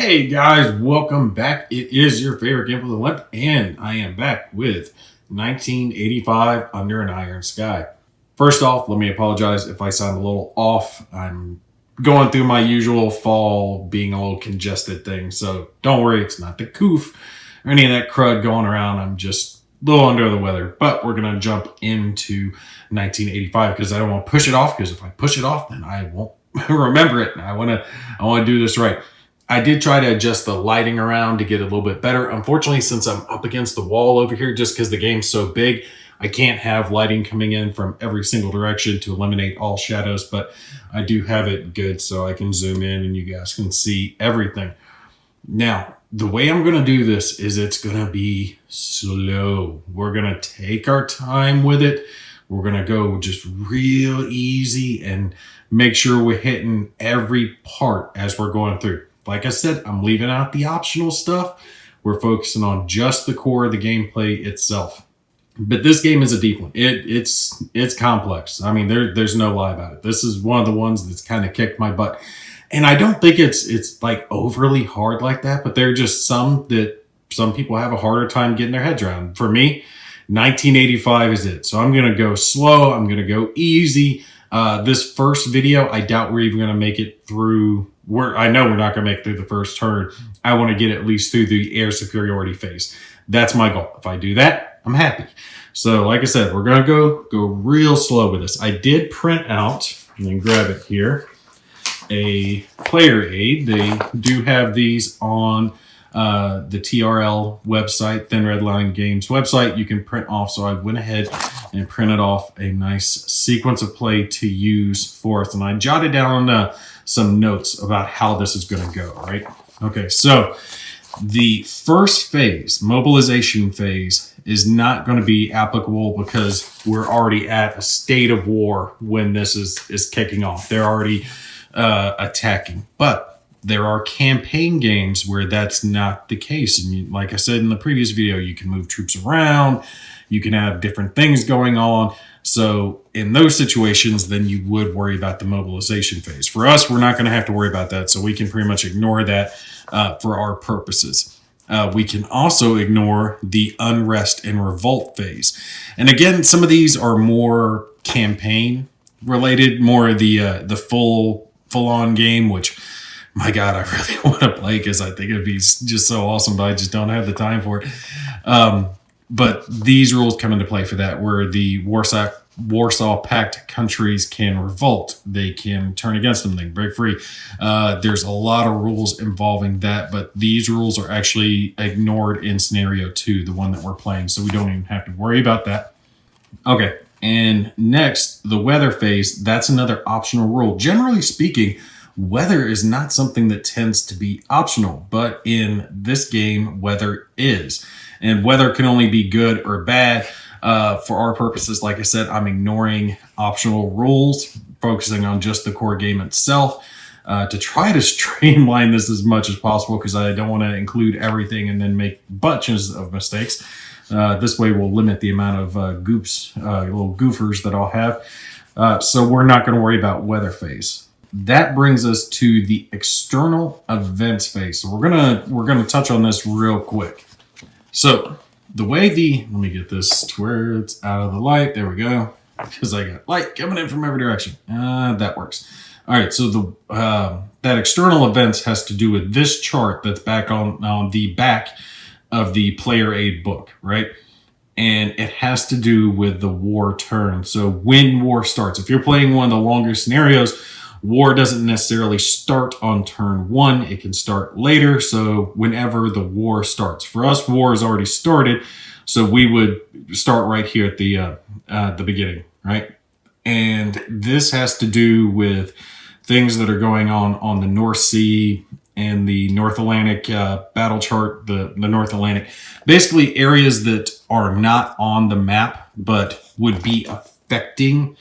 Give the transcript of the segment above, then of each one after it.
Hey guys, welcome back. It is your favorite game of the limp, and I am back with 1985 Under an Iron Sky. First off, let me apologize if I sound a little off. I'm going through my usual fall being a little congested thing, so don't worry, it's not the coof or any of that crud going around. I'm just a little under the weather, but we're going to jump into 1985 because I don't want to push it off, because if I push it off, then I won't remember it. I want to do this right. I did try to adjust the lighting around to get a little bit better. Unfortunately, since I'm up against the wall over here, just because the game's so big, I can't have lighting coming in from every single direction to eliminate all shadows, but I do have it good so I can zoom in and you guys can see everything. Now, the way I'm going to do this is it's going to be slow. We're going to take our time with it. We're going to go just real easy and make sure we're hitting every part as we're going through. Like I said, I'm leaving out the optional stuff. We're focusing on just the core of the gameplay itself. But this game is a deep one. It's complex. I mean, there's no lie about it. This is one of the ones that's kind of kicked my butt. And I don't think it's like overly hard like that, but there are just some people have a harder time getting their heads around. For me, 1985 is it. So I'm going to go slow. I'm going to go easy. This first video, I doubt we're even going to make it through. I know we're not going to make it through the first turn. I want to get at least through the air superiority phase. That's my goal. If I do that, I'm happy. So like I said, we're going to go real slow with this. I did print out, and then grab it here, a player aid. They do have these on the TRL website, Thin Red Line Games website. You can print off. So I went ahead and printed off a nice sequence of play to use for us. And I jotted down some notes about how this is going to go, right? Okay, so the first phase, mobilization phase, is not going to be applicable because we're already at a state of war when this is kicking off. They're already attacking. But there are campaign games where that's not the case. And like I said in the previous video, you can move troops around. You can have different things going on. So in those situations, then you would worry about the mobilization phase. For us, we're not going to have to worry about that. So we can pretty much ignore that for our purposes. We can also ignore the unrest and revolt phase. And again, some of these are more campaign related, more the full-on game, which, my God, I really want to play because I think it'd be just so awesome, but I just don't have the time for it. But these rules come into play for that, where the Warsaw Pact countries can revolt. They can turn against them. They can break free. There's a lot of rules involving that, but these rules are actually ignored in scenario 2, the one that we're playing, so we don't even have to worry about that. Okay, and next, the weather phase. That's another optional rule. Generally speaking, weather is not something that tends to be optional, but in this game, weather is. And weather can only be good or bad. For our purposes, like I said, I'm ignoring optional rules, focusing on just the core game itself to try to streamline this as much as possible, because I don't want to include everything and then make bunches of mistakes. This way we'll limit the amount of little goofers that I'll have. So we're not going to worry about weather phase. That brings us to the external events phase. So we're gonna touch on this real quick. So the way let me get this to where it's out of the light. There we go. Because I got light coming in from every direction. That works. All right. So that external events has to do with this chart that's back on the back of the player aid book, right? And it has to do with the war turn. So when war starts, if you're playing one of the longer scenarios, war doesn't necessarily start on turn 1. It can start later. So whenever the war starts. For us, war has already started. So we would start right here at the beginning, right? And this has to do with things that are going on the North Sea and the North Atlantic battle chart, the North Atlantic. Basically areas that are not on the map, but would be affecting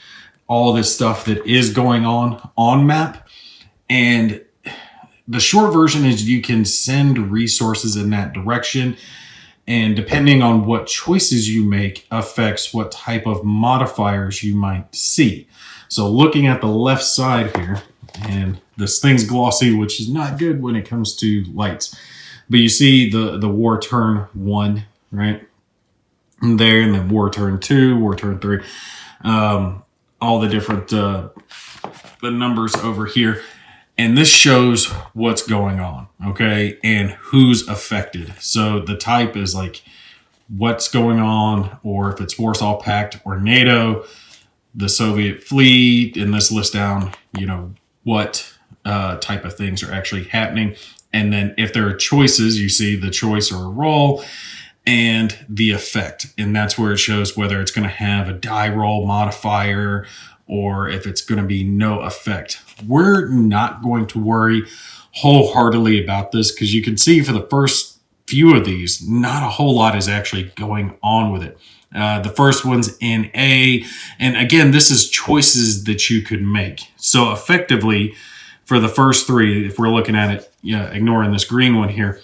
all this stuff that is going on map. And the short version is you can send resources in that direction, and depending on what choices you make affects what type of modifiers you might see. So looking at the left side here, And this thing's glossy, which is not good when it comes to lights. But you see the war turn 1, right? And there, and then war turn 2, war turn 3. All the different the numbers over here. And this shows what's going on, okay? And who's affected. So the type is like what's going on, or if it's Warsaw Pact or NATO, the Soviet fleet, and this lists down, you know, what type of things are actually happening. And then if there are choices, you see the choice or a roll and the effect. And that's where it shows whether it's going to have a die roll modifier or if it's going to be no effect. We're not going to worry wholeheartedly about this because you can see for the first few of these, not a whole lot is actually going on with it. The first one's in A. And again, this is choices that you could make. So effectively, for the first 3, if we're looking at it, ignoring this green one here,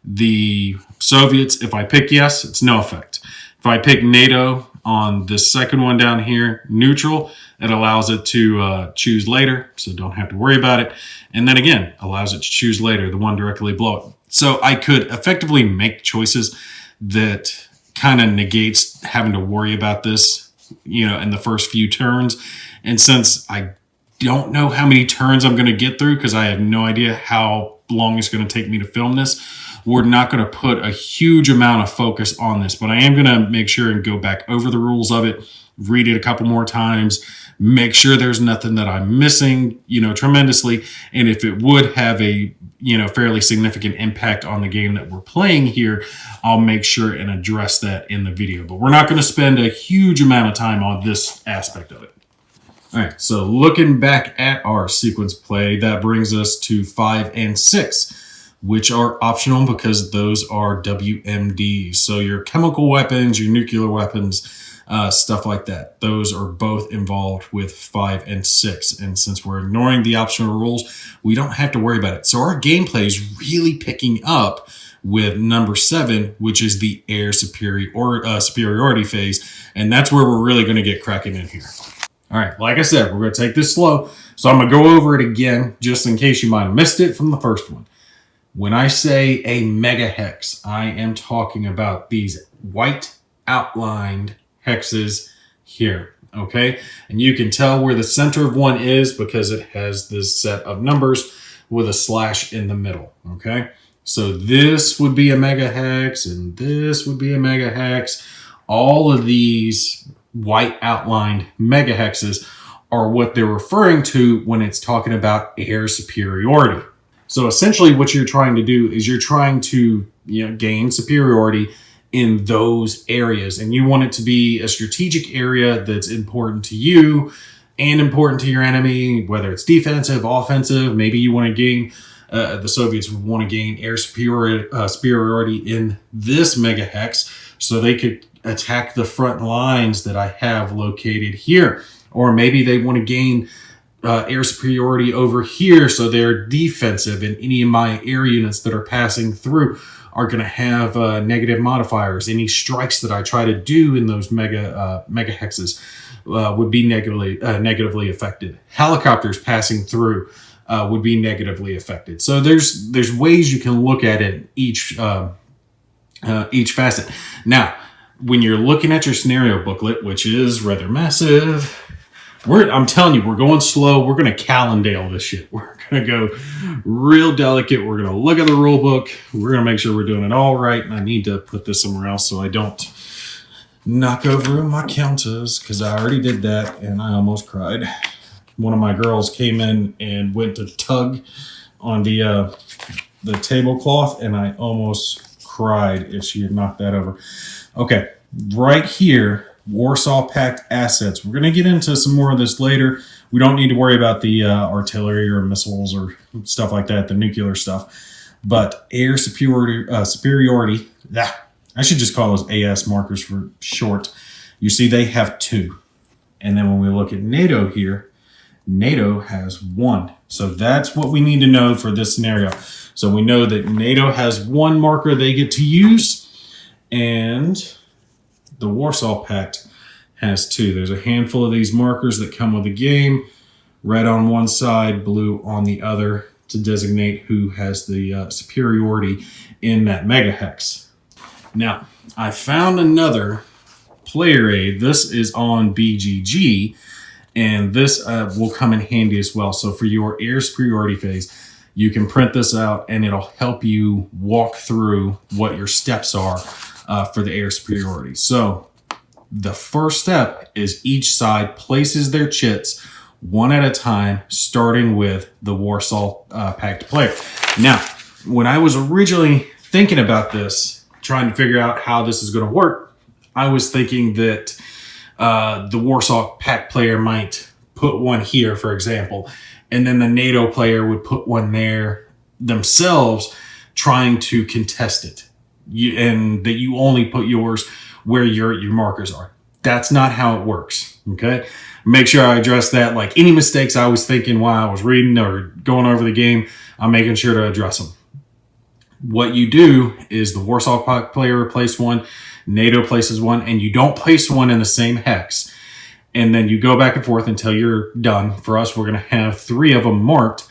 the Soviets, if I pick yes, it's no effect. If I pick NATO on this second one down here, neutral, it allows it to choose later, so don't have to worry about it. And then again, allows it to choose later, the one directly below it. So I could effectively make choices that kind of negates having to worry about this, in the first few turns. And since I don't know how many turns I'm going to get through because I have no idea how long it's going to take me to film this, we're not going to put a huge amount of focus on this, but I am going to make sure and go back over the rules of it, read it a couple more times, make sure there's nothing that I'm missing, tremendously. And if it would have a, fairly significant impact on the game that we're playing here, I'll make sure and address that in the video. But we're not going to spend a huge amount of time on this aspect of it. All right, so looking back at our sequence play, that brings us to 5 and 6, which are optional because those are WMDs. So your chemical weapons, your nuclear weapons, stuff like that. Those are both involved with 5 and 6. And since we're ignoring the optional rules, we don't have to worry about it. So our gameplay is really picking up with number 7, which is the air superiority phase. And that's where we're really going to get cracking in here. All right, like I said, we're going to take this slow. So I'm going to go over it again, just in case you might have missed it from the first one. When I say a mega hex, I am talking about these white outlined hexes here, okay? And you can tell where the center of one is because it has this set of numbers with a slash in the middle, okay? So this would be a mega hex, and this would be a mega hex. All of these white outlined mega hexes are what they're referring to when it's talking about air superiority. So essentially what you're trying to do is you're trying to gain superiority in those areas, and you want it to be a strategic area that's important to you and important to your enemy, whether it's defensive, offensive. Maybe you want to gain the Soviets want to gain air superiority in this mega hex so they could attack the front lines that I have located here. Or maybe they want to gain air superiority over here so they're defensive, and any of my air units that are passing through are going to have negative modifiers. Any strikes that I try to do in those mega hexes would be negatively affected. Helicopters passing through would be negatively affected. So there's ways you can look at it each facet. Now, when you're looking at your scenario booklet, which is rather massive, I'm telling you, we're going slow. We're going to Calendale this shit. We're going to go real delicate. We're going to look at the rule book. We're going to make sure we're doing it all right. And I need to put this somewhere else so I don't knock over my counters, because I already did that and I almost cried. One of my girls came in and went to tug on the tablecloth, and I almost cried if she had knocked that over. Okay, right here, Warsaw Pact assets. We're going to get into some more of this later. We don't need to worry about the artillery or missiles or stuff like that, the nuclear stuff. But air superiority, I should just call those AS markers for short. You see they have 2. And then when we look at NATO here, NATO has 1. So that's what we need to know for this scenario. So we know that NATO has 1 marker they get to use, and the Warsaw Pact has 2. There's a handful of these markers that come with the game. red on one side, blue on the other, to designate who has the superiority in that mega hex. Now, I found another player aid. This is on BGG, and this will come in handy as well. So for your air superiority phase, you can print this out, and it'll help you walk through what your steps are for the air superiority. So the first step is each side places their chits one at a time, starting with the Warsaw Pact player. Now, when I was originally thinking about this, trying to figure out how this is going to work, I was thinking that the Warsaw Pact player might put one here, for example, and then the NATO player would put one there themselves, trying to contest it. And that you only put yours where your markers are. That's not how it works, okay? Make sure I address that. Like any mistakes I was thinking while I was reading or going over the game, I'm making sure to address them. What you do is the Warsaw Pact player places one, NATO places one, and you don't place one in the same hex. And then you go back and forth until you're done. For us, we're going to have 3 of them marked.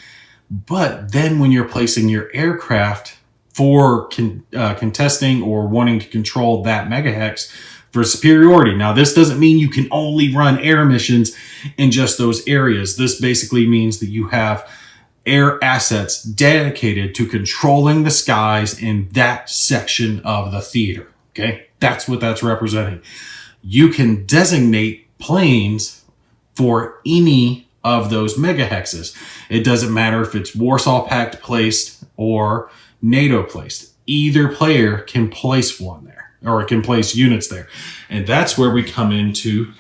But then when you're placing your aircraft for contesting or wanting to control that megahex for superiority. Now, this doesn't mean you can only run air missions in just those areas. This basically means that you have air assets dedicated to controlling the skies in that section of the theater. Okay, that's what that's representing. You can designate planes for any of those megahexes. It doesn't matter if it's Warsaw Pact placed or NATO placed. Either player can place one there, or can place units there. And that's where we come into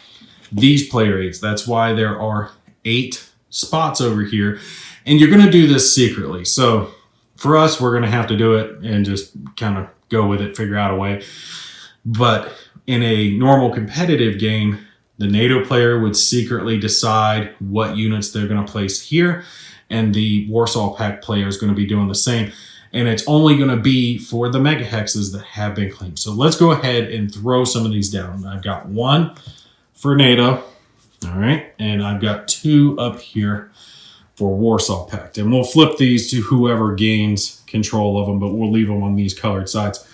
these player aids. That's why there are 8 spots over here. And you're going to do this secretly. So for us, we're going to have to do it and just kind of go with it, figure out a way. But in a normal competitive game, the NATO player would secretly decide what units they're going to place here. And the Warsaw Pact player is going to be doing the same. And it's only going to be for the megahexes that have been claimed. So let's go ahead and throw some of these down. I've got 1 for NATO. All right. And I've got 2 up here for Warsaw Pact. And we'll flip these to whoever gains control of them, but we'll leave them on these colored sides.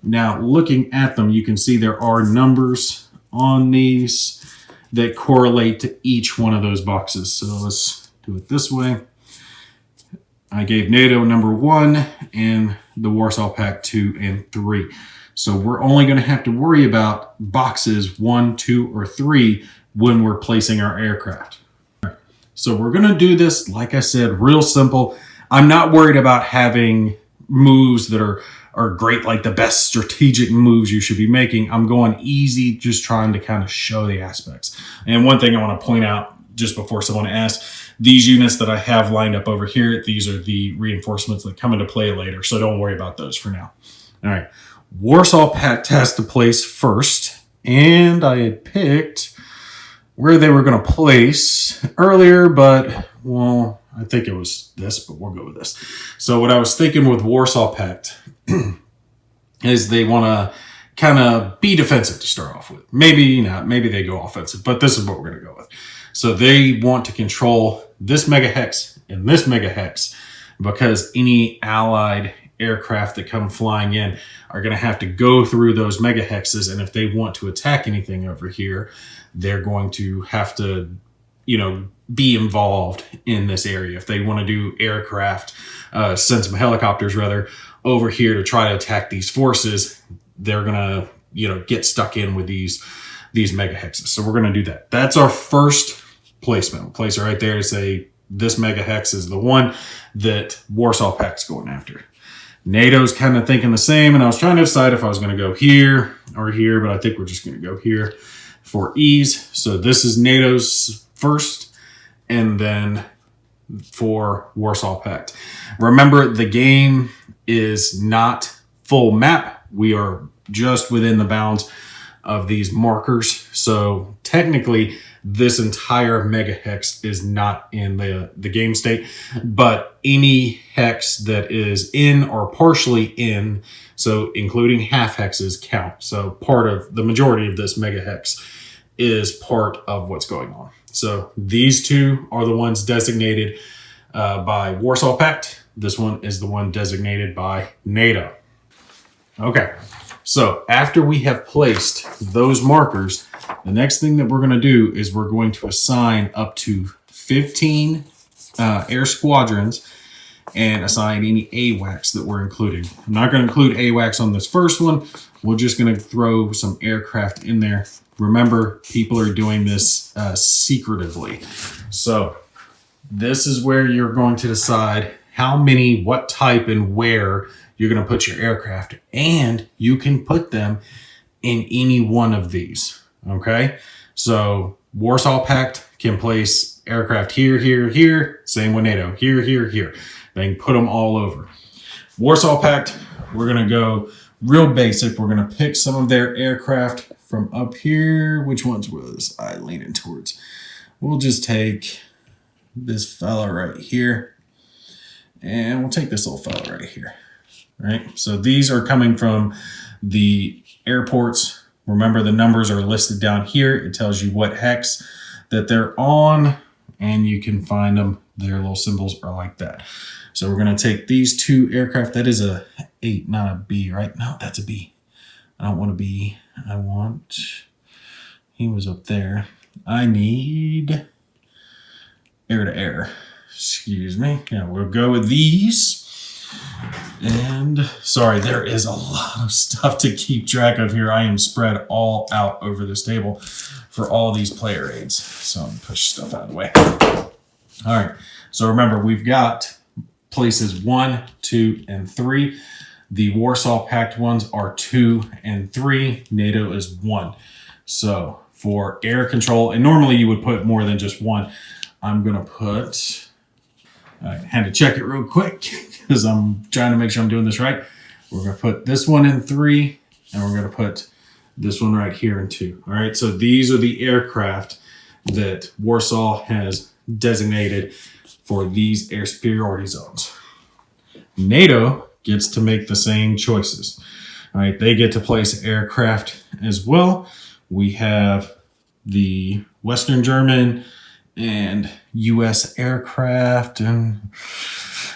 Now, looking at them, you can see there are numbers on these that correlate to each one of those boxes. So let's do it this way. I gave NATO number 1 and the Warsaw Pact 2 and 3. So we're only going to have to worry about boxes 1, 2, or 3 when we're placing our aircraft. So we're going to do this, like I said, real simple. I'm not worried about having moves that are great, like the best strategic moves you should be making. I'm going easy, just trying to kind of show the aspects. And one thing I want to point out just before someone asks, these units that I have lined up over here, these are the reinforcements that come into play later. So don't worry about those for now. All right. Warsaw Pact has to place first. And I had picked where they were going to place earlier, but, well, I think it was this, but we'll go with this. So what I was thinking with Warsaw Pact is they want to kind of be defensive to start off with. Maybe not. Maybe they go offensive, but this is what we're going to go with. So they want to control this megahex and this megahex because any allied aircraft that come flying in are going to have to go through those megahexes. And if they want to attack anything over here, they're going to have to, be involved in this area. If they want to do aircraft, send some helicopters rather over here to try to attack these forces, they're going to, get stuck in with these megahexes. So we're going to do that. That's our first placement. We'll place it right there to say this megahex is the one that Warsaw Pact's going after. NATO's kind of thinking the same, and I was trying to decide if I was going to go here or here, but I think we're just going to go here for ease. So this is NATO's first, and then for Warsaw Pact. Remember, the game is not full map. We are just within the bounds of these markers. So technically, this entire mega hex is not in the game state, but any hex that is in or partially in, so including half hexes, count. So part of the majority of this mega hex is part of what's going on. So these two are the ones designated by Warsaw Pact. This one is the one designated by NATO. Okay, so after we have placed those markers, the next thing that we're going to do is we're going to assign up to 15 air squadrons and assign any AWACS that we're including. I'm not going to include AWACS on this first one. We're just going to throw some aircraft in there. Remember, people are doing this secretively. So this is where you're going to decide how many, what type, and where you're going to put your aircraft. And you can put them in any one of these. Okay? So Warsaw Pact can place aircraft here, here, here. Same with NATO. Here, here, here. They can put them all over. Warsaw Pact, we're going to go real basic. We're going to pick some of their aircraft from up here. Which ones was I leaning towards? We'll just take this fella right here. And we'll take this little fella right here. All right. So these are coming from the airports. Remember, the numbers are listed down here. It tells you what hex that they're on, and you can find them. Their little symbols are like that. So we're going to take these two aircraft. That is a 8, not a B, right? No, that's a B. I don't want a B. I want, he was up there. I need air to air. Excuse me. Yeah, we'll go with these. And sorry, there is a lot of stuff to keep track of here. I am spread all out over this table for all these player aids. So I'm going to push stuff out of the way. All right. So remember, we've got places 1, 2, and 3. The Warsaw Pact ones are 2 and 3. NATO is 1. So for air control, and normally you would put more than just 1. I'm going to put, I had to check it real quick because I'm trying to make sure I'm doing this right. We're going to put this one in 3, and we're going to put this one right here in 2. All right. So these are the aircraft that Warsaw has designated for these air superiority zones. NATO gets to make the same choices. All right, they get to place aircraft as well. We have the Western German and U.S. aircraft, and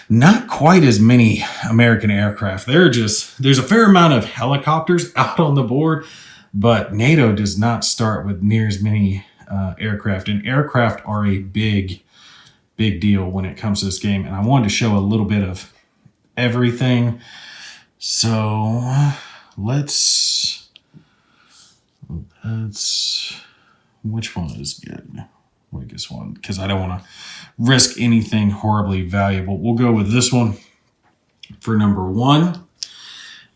not quite as many American aircraft. There's a fair amount of helicopters out on the board, but NATO does not start with near as many aircraft, and aircraft are a big deal when it comes to this game. And I wanted to show a little bit of everything. So let's which one is good? Like this one, because I don't want to risk anything horribly valuable. We'll go with this one for number 1,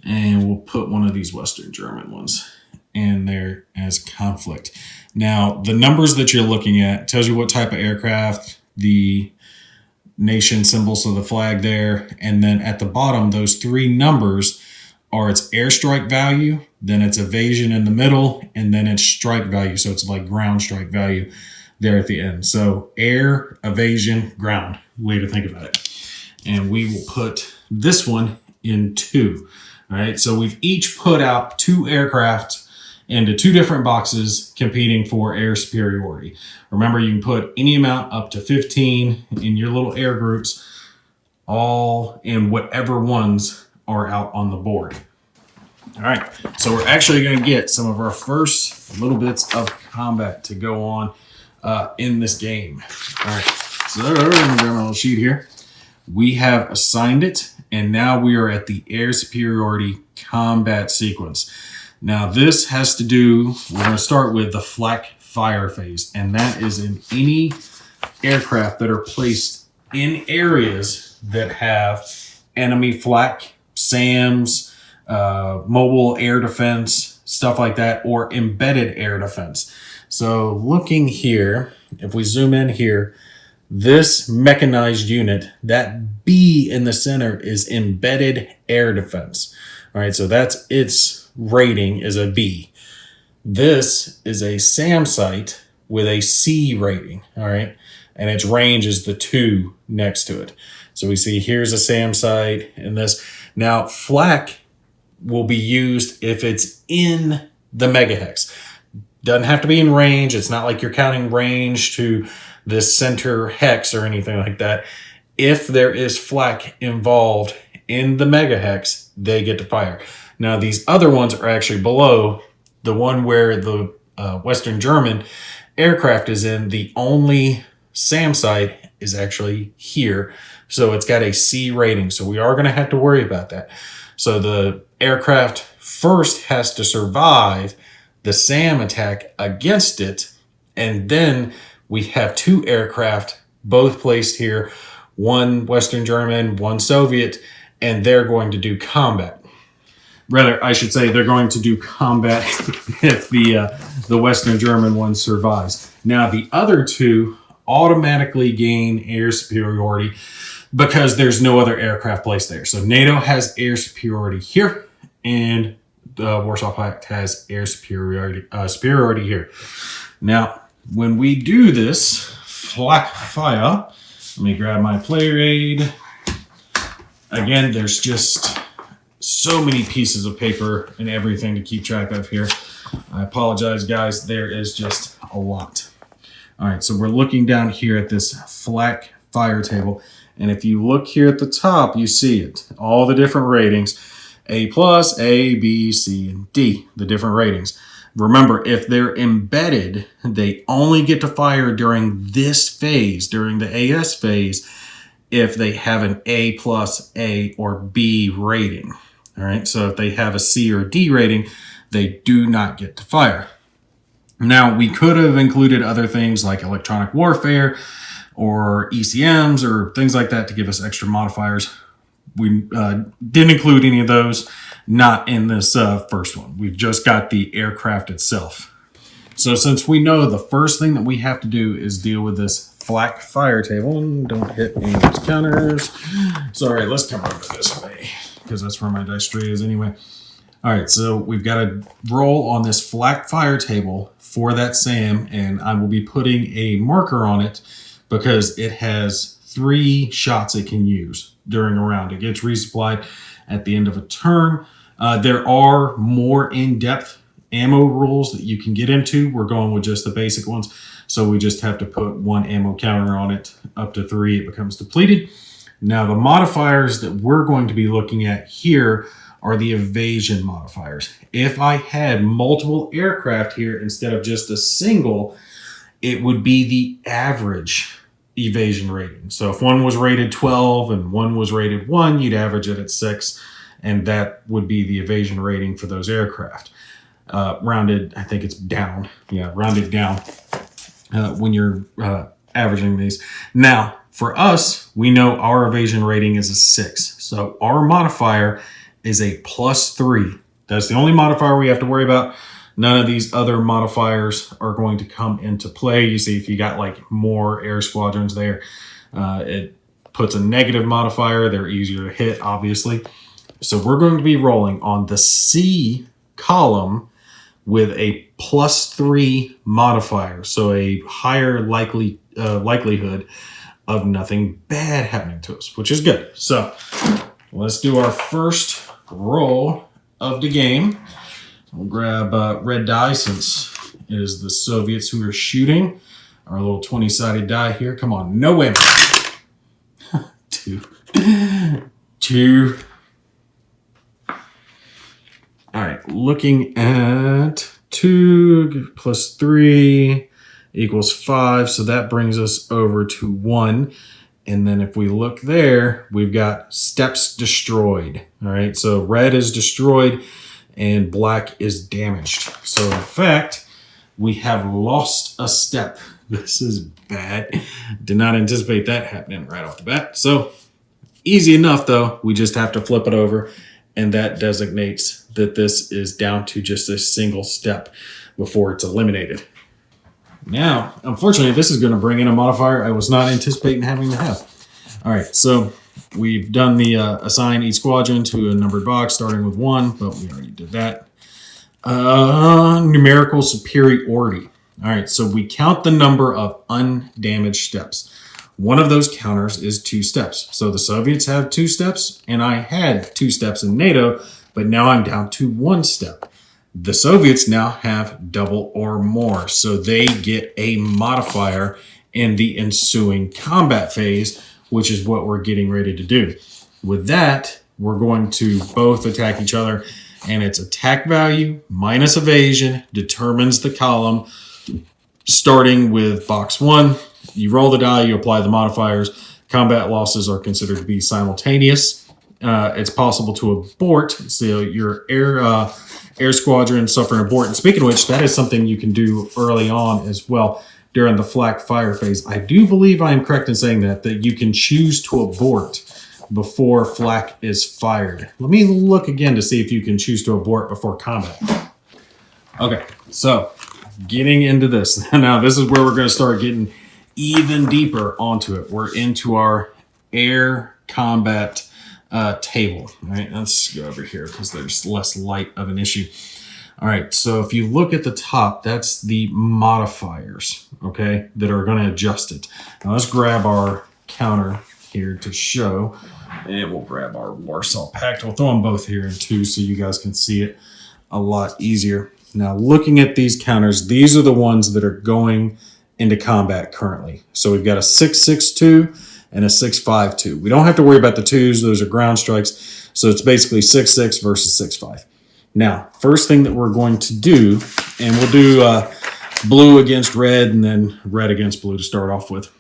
and we'll put one of these Western German ones in there as conflict. Now, the numbers that you're looking at tells you what type of aircraft, the nation symbol, so the flag there, and then at the bottom, those 3 numbers are its airstrike value, then its evasion in the middle, and then its strike value. So it's like ground strike value there at the end. So air, evasion, ground, way to think about it. And we will put this one in 2. All right. So we've each put out 2 aircraft into 2 different boxes competing for air superiority. Remember, you can put any amount up to 15 in your little air groups, all in whatever ones are out on the board. All right. So we're actually going to get some of our first little bits of combat to go on in this game. All right, so I'm going to grab my little sheet here. We have assigned it, and now we are at the air superiority combat sequence. Now this has to do, we're going to start with the flak fire phase, and that is in any aircraft that are placed in areas that have enemy flak, SAMs, mobile air defense, stuff like that, or embedded air defense. So looking here, if we zoom in here, this mechanized unit, that B in the center is embedded air defense. All right, so that's its rating is a B. This is a SAM site with a C rating, all right? And its range is the 2 next to it. So we see here's a SAM site and this. Now, flak will be used if it's in the megahex. Doesn't have to be in range. It's not like you're counting range to this center hex or anything like that. If there is flak involved in the mega hex, they get to fire. Now, these other ones are actually below. The one where the Western German aircraft is in, the only SAM site is actually here. So it's got a C rating. So we are going to have to worry about that. So the aircraft first has to survive the SAM attack against it. And then we have two aircraft, both placed here, one Western German, one Soviet, and they're going to do combat. Rather, I should say they're going to do combat if the Western German one survives. Now, the other two automatically gain air superiority because there's no other aircraft placed there. So NATO has air superiority here, and the Warsaw Pact has air superiority here. Now, when we do this flak fire, let me grab my player aid. Again, there's just so many pieces of paper and everything to keep track of here. I apologize, guys. There is just a lot. All right, so we're looking down here at this flak fire table. And if you look here at the top, you see it. All the different ratings. A+, A, B, C, and D. The different ratings. Remember, if they're embedded, they only get to fire during this phase, during the AS phase, if they have an A+, A, or B rating. All right, so if they have a C or D rating, they do not get to fire. Now, we could have included other things like electronic warfare or ECMs or things like that to give us extra modifiers. We didn't include any of those, not in this first one. We've just got the aircraft itself. So since we know the first thing that we have to do is deal with this flak fire table, and don't hit any of those counters. Sorry, let's come over this way, because that's where my dice tray is anyway. All right, so we've got to roll on this flak fire table for that SAM, and I will be putting a marker on it because it has 3 shots it can use during a round. It gets resupplied at the end of a turn. There are more in-depth ammo rules that you can get into. We're going with just the basic ones, so we just have to put 1 ammo counter on it. Up to 3, it becomes depleted. Now, the modifiers that we're going to be looking at here are the evasion modifiers. If I had multiple aircraft here instead of just a single, it would be the average evasion rating. So if one was rated 12 and one was rated 1, you'd average it at 6, and that would be the evasion rating for those aircraft. Rounded, I think it's down. Yeah, rounded down when you're averaging these. Now, for us, we know our evasion rating is a 6. So our modifier is a +3. That's the only modifier we have to worry about. None of these other modifiers are going to come into play. You see, if you got like more air squadrons there, it puts a negative modifier. They're easier to hit, obviously. So we're going to be rolling on the C column with a +3 modifier. So a higher likelihood of nothing bad happening to us, which is good. So let's do our first roll of the game. We'll grab red die since it is the Soviets who are shooting. Our little 20-sided die here. Come on, no win. 2. 2. All right, looking at 2 + 3 equals 5. So that brings us over to 1. And then if we look there, we've got steps destroyed. All right, so red is destroyed and black is damaged. So in fact, we have lost a step. This is bad. Did not anticipate that happening right off the bat. So easy enough though. We just have to flip it over, and that designates that this is down to just a single step before it's eliminated. Now, unfortunately, this is going to bring in a modifier I was not anticipating having to have. All right, so we've done the assign each squadron to a numbered box starting with 1, but we already did that. Numerical superiority. All right, so we count the number of undamaged steps. One of those counters is 2 steps. So the Soviets have 2 steps, and I had 2 steps in NATO, but now I'm down to 1 step. The Soviets now have double or more, so they get a modifier in the ensuing combat phase, which is what we're getting ready to do. With that, we're going to both attack each other, and its attack value minus evasion determines the column. Starting with box 1, you roll the die, you apply the modifiers. Combat losses are considered to be simultaneous. It's possible to abort, so your air squadron suffer an abort. And speaking of which, that is something you can do early on as well during the flak fire phase. I do believe I am correct in saying that you can choose to abort before flak is fired. Let me look again to see if you can choose to abort before combat. Okay, so getting into this. Now, this is where we're going to start getting even deeper onto it. We're into our air combat table. All right, let's go over here because there's less light of an issue. All right, so if you look at the top, that's the modifiers, okay, that are going to adjust it. Now, let's grab our counter here to show, and we'll grab our Warsaw Pact. We'll throw them both here in two so you guys can see it a lot easier. Now, looking at these counters, these are the ones that are going into combat currently. So we've got a 6.62 and a 6.52. We don't have to worry about the twos. Those are ground strikes. So it's basically 6.6 versus 6.5. Now, first thing that we're going to do, and we'll do blue against red and then red against blue to start off with.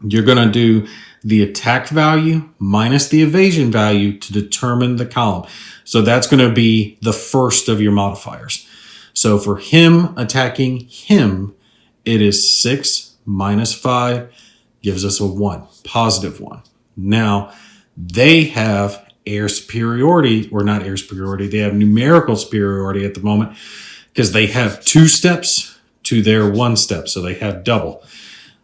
You're going to do the attack value minus the evasion value to determine the column. So that's going to be the first of your modifiers. So for him attacking him, it is 6 minus 5 gives us a 1, positive 1. Now, they have air superiority, or not air superiority, they have numerical superiority at the moment because they have 2 steps to their 1 step. So they have double.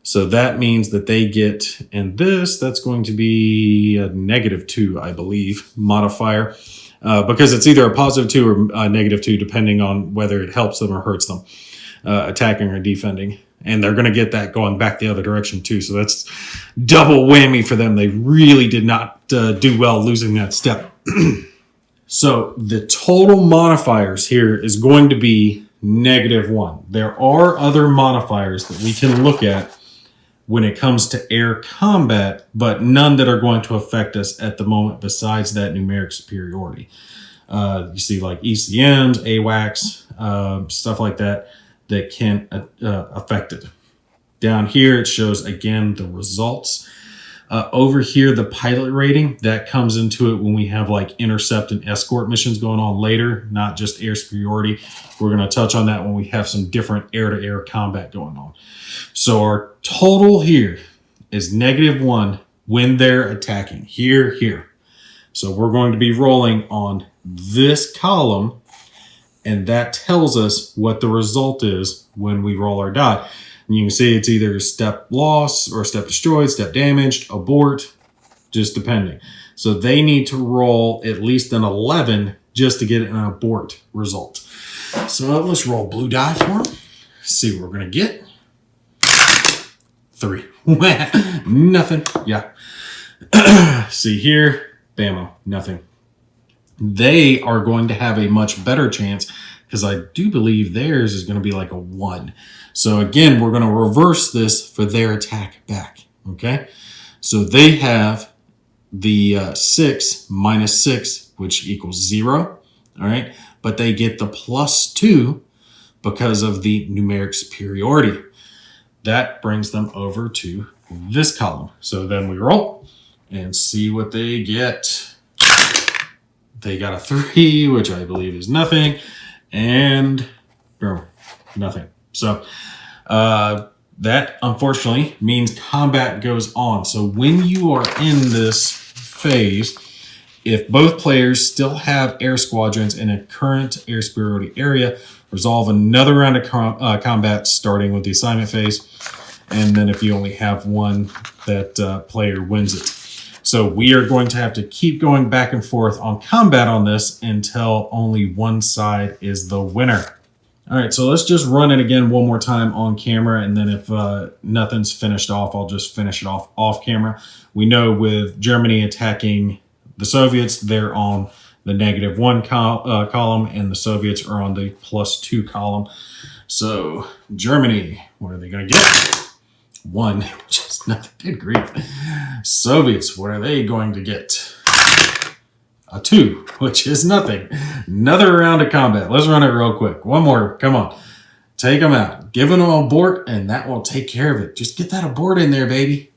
So that means that they get, and that's going to be a -2, I believe, modifier, because it's either a +2 or a -2, depending on whether it helps them or hurts them, attacking or defending. And they're going to get that going back the other direction too. So that's double whammy for them. They really did not do well losing that step. So the total modifiers here is going to be -1. There are other modifiers that we can look at when it comes to air combat, but none that are going to affect us at the moment besides that numeric superiority. You see like ECMs, AWACS, stuff like that can affect it. Down here, it shows, again, the results. Over here, the pilot rating, that comes into it when we have like intercept and escort missions going on later, not just air superiority. We're going to touch on that when we have some different air-to-air combat going on. So our total here is -1 when they're attacking. Here. So we're going to be rolling on this column, and that tells us what the result is when we roll our die. And you can see it's either step loss or step destroyed, step damaged, abort, just depending. So they need to roll at least an 11 just to get an abort result. So let's roll blue die for them. See what we're going to get. 3. Nothing. Yeah. See here. Bammo. Nothing. They are going to have a much better chance because I do believe theirs is going to be like a 1. So again, we're going to reverse this for their attack back. Okay. So they have the 6 minus 6, which equals 0. All right. But they get the +2 because of the numeric superiority. That brings them over to this column. So then we roll and see what they get. They got a 3, which I believe is nothing, and boom, nothing. So that, unfortunately, means combat goes on. So when you are in this phase, if both players still have air squadrons in a current air superiority area, resolve another round of combat starting with the assignment phase, and then if you only have one, that player wins it. So we are going to have to keep going back and forth on combat on this until only one side is the winner. All right, so let's just run it again one more time on camera, and then if nothing's finished off, I'll just finish it off camera. We know with Germany attacking the Soviets, they're on the -1 column, and the Soviets are on the +2 column. So Germany, what are they going to get? 1, which is nothing. Good grief. Soviets, what are they going to get? A 2, which is nothing. Another round of combat. Let's run it real quick. One more. Come on. Take them out. Give them an abort, and that will take care of it. Just get that abort in there, baby.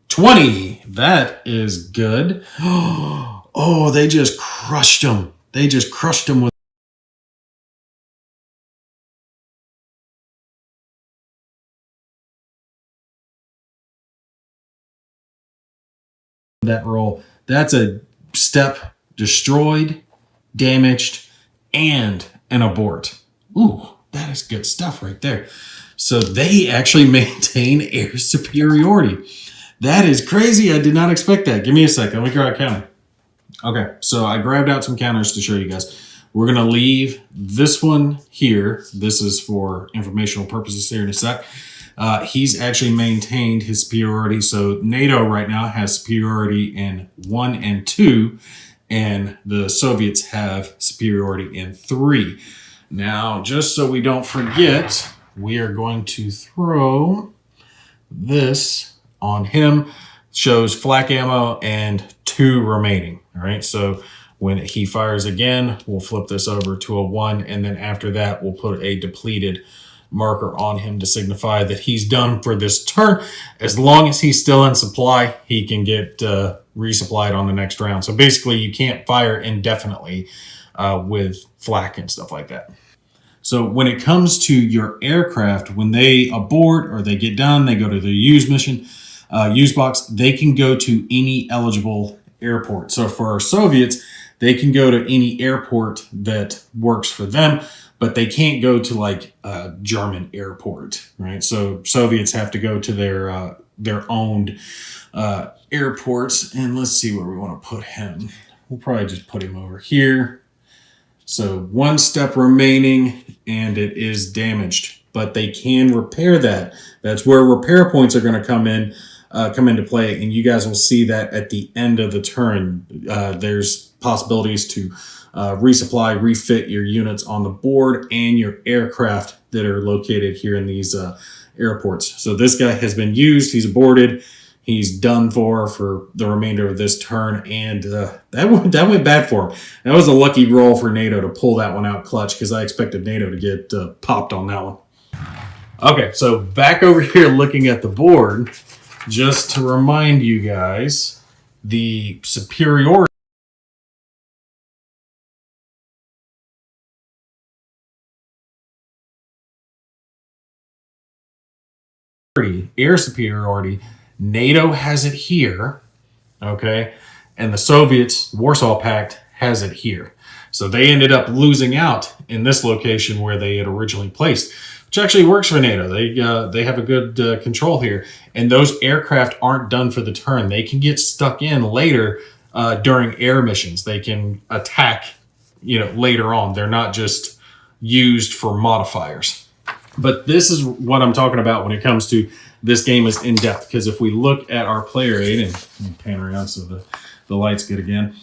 20. That is good. Oh, they just crushed them. They just crushed them with that roll. That's a step destroyed, damaged, and an abort. Ooh, that is good stuff right there. So they actually maintain air superiority. That is crazy. I did not expect that. Give me a second. Let me grab a counter. Okay, so I grabbed out some counters to show you guys. We're going to leave this one here. This is for informational purposes here in a sec. He's actually maintained his superiority. So NATO right now has superiority in 1 and 2, and the Soviets have superiority in 3. Now, just so we don't forget, we are going to throw this on him. Shows flak ammo and 2 remaining. All right, so when he fires again, we'll flip this over to a 1, and then after that, we'll put a depleted marker on him to signify that he's done for this turn. As long as he's still in supply, he can get resupplied on the next round. So basically, you can't fire indefinitely with flak and stuff like that. So when it comes to your aircraft, when they abort or they get done, they go to the use mission, use box, they can go to any eligible airport. So for our Soviets, they can go to any airport that works for them, but they can't go to like a German airport, right? So Soviets have to go to their owned airports. And let's see where we want to put him. We'll probably just put him over here. So 1 step remaining, and it is damaged, but they can repair that. That's where repair points are going to come into play, and you guys will see that at the end of the turn. There's possibilities to resupply, refit your units on the board and your aircraft that are located here in these airports. So this guy has been used. He's aborted. He's done for the remainder of this turn, and that went bad for him. That was a lucky roll for NATO to pull that one out clutch, because I expected NATO to get popped on that one. Okay, so back over here looking at the board, just to remind you guys, the superiority air superiority, NATO has it here, okay? And the Soviets, Warsaw Pact, has it here. So they ended up losing out in this location where they had originally placed, which actually works for NATO. They have a good control here. And those aircraft aren't done for the turn. They can get stuck in later during air missions. They can attack, later on. They're not just used for modifiers. But this is what I'm talking about when it comes to this game is in depth, because if we look at our player aid, and let me pan around so the light's good again,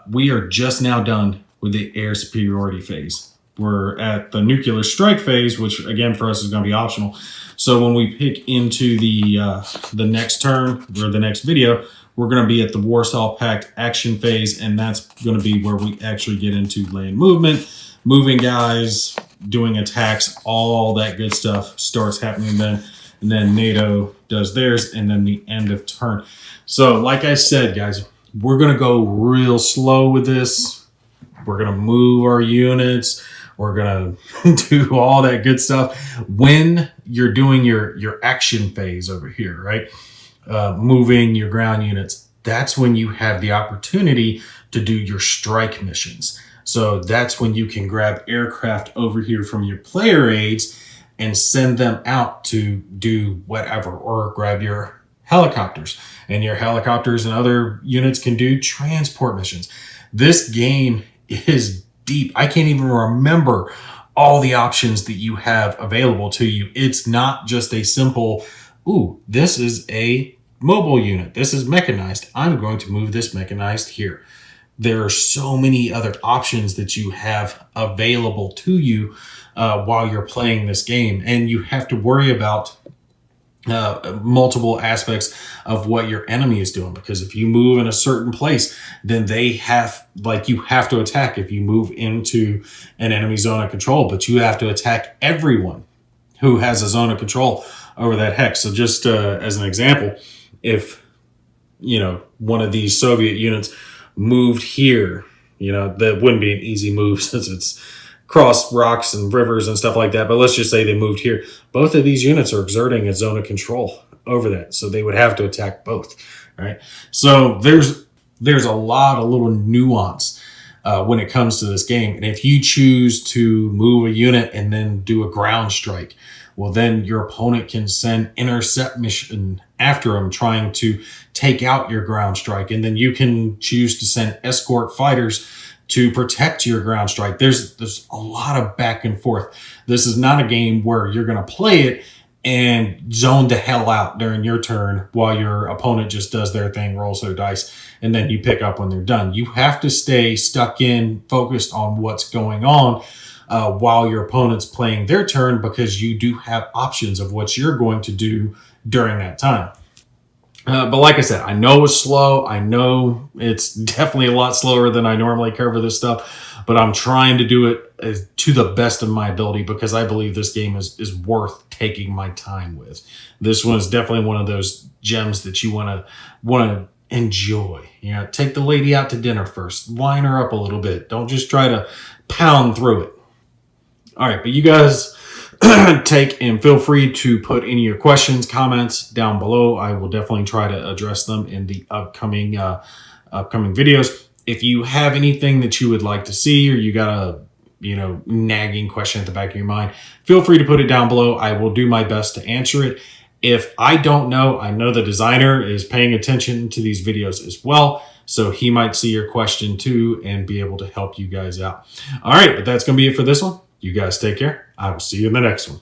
we are just now done with the air superiority phase. We're at the nuclear strike phase, which again for us is going to be optional. So when we pick into the next turn or the next video, we're going to be at the Warsaw Pact action phase, and that's going to be where we actually get into land movement, moving guys, doing attacks, all that good stuff starts happening then. And then NATO does theirs, and then the end of turn. So like I said, guys, we're going to go real slow with this. We're going to move our units. We're going to do all that good stuff when you're doing your action phase over here, right? Moving your ground units. That's when you have the opportunity to do your strike missions. So that's when you can grab aircraft over here from your player aids and send them out to do whatever, or grab your helicopters. And your helicopters and other units can do transport missions. This game is deep. I can't even remember all the options that you have available to you. It's not just a simple, ooh, this is a mobile unit. This is mechanized. I'm going to move this mechanized here. there are so many other options that you have available to you while you're playing this game. And you have to worry about multiple aspects of what your enemy is doing, because if you move in a certain place, then you have to attack if you move into an enemy zone of control, but you have to attack everyone who has a zone of control over that hex. So just as an example, if one of these Soviet units moved here, that wouldn't be an easy move since it's cross rocks and rivers and stuff like that. But let's just say they moved here. Both of these units are exerting a zone of control over that. So they would have to attack both, right? So there's a lot of little nuance when it comes to this game. And if you choose to move a unit and then do a ground strike, well, then your opponent can send intercept mission after them, trying to take out your ground strike. And then you can choose to send escort fighters to protect your ground strike. There's a lot of back and forth. This is not a game where you're going to play it and zone the hell out during your turn while your opponent just does their thing, rolls their dice, and then you pick up when they're done. You have to stay stuck in, focused on what's going on while your opponent's playing their turn, because you do have options of what you're going to do during that time. But like I said, I know it's slow. I know it's definitely a lot slower than I normally cover this stuff, but I'm trying to do it to the best of my ability, because I believe this game is worth taking my time with. This one is definitely one of those gems that you want to enjoy. Take the lady out to dinner first. Line her up a little bit. Don't just try to pound through it. All right, but you guys take and feel free to put any of your questions, comments down below. I will definitely try to address them in the upcoming videos. If you have anything that you would like to see, or you got a nagging question at the back of your mind, feel free to put it down below. I will do my best to answer it. If I don't know, I know the designer is paying attention to these videos as well, so he might see your question too and be able to help you guys out. All right, but that's going to be it for this one. You guys take care. I will see you in the next one.